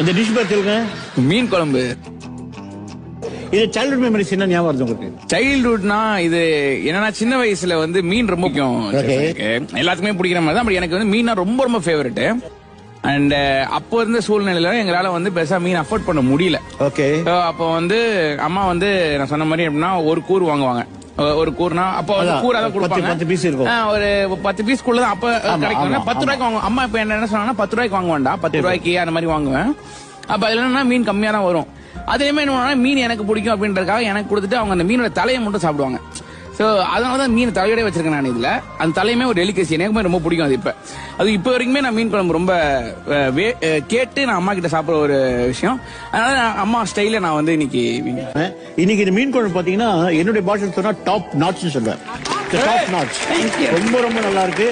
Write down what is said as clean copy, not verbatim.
இந்த டிஷ் பேர் சொல்லுங்க. மீன் குழம்பு. இது சைல்ட்ஹுட் மெமரிஸ் என்ன ஞாபகம் வருது உங்களுக்கு? சைல்ட்ஹுட்னா இது என்னன்னா சின்ன வயசுல வந்து மீன் ரொம்ப பிடிக்கும். எல்லாத்துக்குமே பிடிக்கிற மாதிரி தான். பட் எனக்கு வந்து மீனா ரொம்ப ரொம்ப ஃபேவரட். அண்ட் அப்போ இருந்த சூழ்நிலையில எங்களால வந்து பெருசா மீன் அஃபோர்ட் பண்ண முடியல. ஓகே. அப்போ வந்து அம்மா வந்து நான் சொன்ன மாதிரி எப்படின்னா ஒரு கூர் வாங்குவாங்க. ஒரு கூர்னா அப்போ வந்து கூரா தான் கொடுப்பாங்க. 10 பீஸ் இருக்கும். ஒரு 10 பீஸ்க்குள்ள தான் அப்ப கிடைக்கும். 10 ரூபாய்க்கு வாங்குவோம். அம்மா இப்ப என்ன சொன்னாங்கன்னா 10 ரூபாய்க்கு வாங்க வேண்டாம், 10 ரூபாய்க்கு அந்த மாதிரி வாங்குவேன். அப்ப அதுல என்னன்னா மீன் கம்மியா தான் வரும். அதேமே என்ன மீன் எனக்கு பிடிக்கும் அப்படின்றதுக்காக எனக்கு கொடுத்துட்டு அவங்க அந்த மீனோட தலையை மட்டும் சாப்பிடுவாங்க. சோ அதனாலதான் மீன் தலையோட வச்சிருக்கேன் நான் இதுல. அந்த தலையுமே ஒரு டெலிகேசி, எனக்குமே ரொம்ப பிடிக்கும். அது இப்ப வரைக்குமே நான் மீன் குழம்பு ரொம்ப கேட்டு நான் அம்மா கிட்ட சாப்பிடுற ஒரு விஷயம். அதனால அம்மா ஸ்டைல நான் வந்து இன்னைக்கு இந்த மீன் குழம்பு பாத்தீங்கன்னா என்னுடைய பாஷை சொன்னா டாப் நாட்ச் சொல்லுவேன். டாப் நாட்ச் ரொம்ப ரொம்ப நல்லா இருக்கு.